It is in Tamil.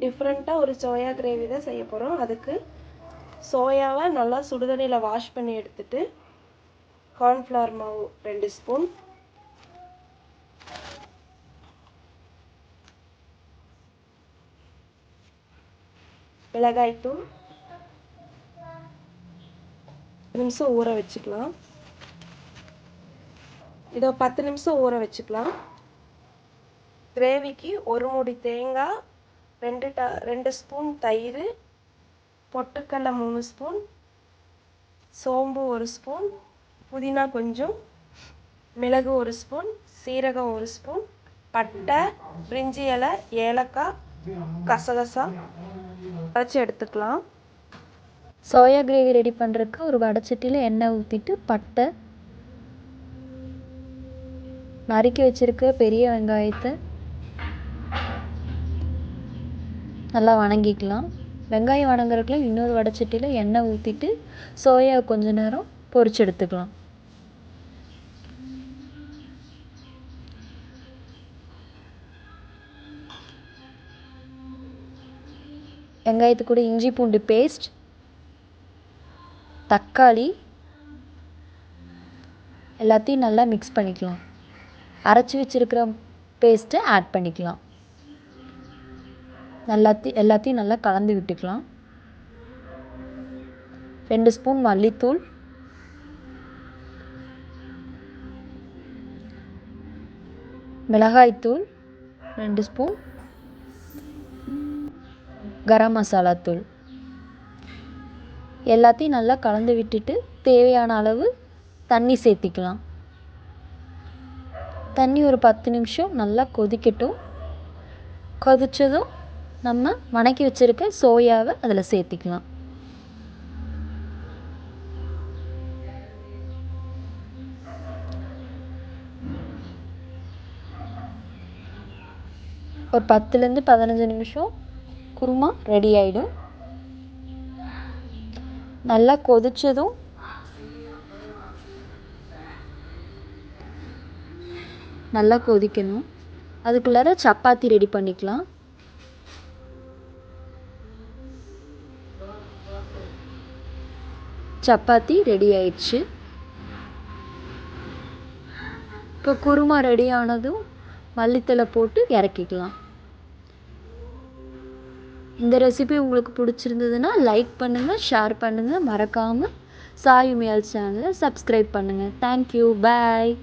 டிஃப்ரெண்ட்டாக ஒரு சோயா கிரேவி தான் செய்ய போகிறோம். அதுக்கு சோயாவை நல்லா சுடுதண்ணியில் வாஷ் பண்ணி எடுத்துட்டு கார்ன்ஃப்ளவர் மாவு 2 ஸ்பூன், மிளகாய்த்தூள் 10 நிமிஷம் ஊற வச்சுக்கலாம். இதை 10 நிமிஷம் ஊற வச்சுக்கலாம். கிரேவிக்கு 1 மூடி தேங்காய், 2 ஸ்பூன் தயிர், பொட்டுக்கடலை 3 ஸ்பூன், சோம்பு 1 ஸ்பூன், புதினா கொஞ்சம், மிளகு 1 ஸ்பூன், சீரகம் 1 ஸ்பூன், பட்டை, பிரிஞ்சி இலை, ஏலக்காய், கசகசா அரைச்சி எடுத்துக்கலாம். சோயா கிரேவி ரெடி பண்ணுறதுக்கு ஒரு வடைச்சட்டியில் எண்ணெய் ஊற்றிட்டு பட்டை, நறுக்கி வச்சுருக்க பெரிய வெங்காயத்தை நல்லா வணங்கிக்கலாம். வெங்காயம் வணங்குறதுக்குள்ள இன்னொரு வடைச்சட்டியில் எண்ணெய் ஊற்றிட்டு சோயா கொஞ்ச நேரம் பொரிச்சு எடுத்துக்கலாம். வெங்காயத்து கூட இஞ்சி பூண்டு பேஸ்ட், தக்காளி எல்லாத்தையும் நல்லா மிக்ஸ் பண்ணிக்கலாம். அரைச்சி வச்சுருக்கிற பேஸ்ட்டை ஆட் பண்ணிக்கலாம். எல்லாத்தையும் நல்லா கலந்து விட்டுக்கலாம். 2 ஸ்பூன் மல்லித்தூள், மிளகாய்த்தூள் 2 ஸ்பூன், கரம் மசாலா தூள் எல்லாத்தையும் நல்லா கலந்து விட்டுட்டு தேவையான அளவு தண்ணி சேர்த்திக்கலாம். தண்ணி ஒரு 10 நிமிஷம் நல்லா கொதிக்கட்டும். கொதித்ததும் நம்ம வணக்கி வச்சுருக்க சோயாவை அதில் சேர்த்திக்கலாம். ஒரு 10லேருந்து 15 நிமிஷம் குருமா ரெடி ஆகிடும். நல்லா கொதித்ததும் நல்லா கொதிக்கணும். அதுக்குள்ளார சப்பாத்தி ரெடி பண்ணிக்கலாம். சப்பாத்தி ரெடி ஆயிடுச்சு. இப்போ குருமா ரெடி ஆனதும் மல்லித்தழை போட்டு இறக்கிக்கலாம். இந்த ரெசிபி உங்களுக்கு பிடிச்சிருந்ததுன்னா லைக் பண்ணுங்கள், ஷேர் பண்ணுங்கள், மறக்காமல் சாய் உமையால் சேனலை சப்ஸ்கிரைப் பண்ணுங்கள். தேங்க்யூ, பாய்.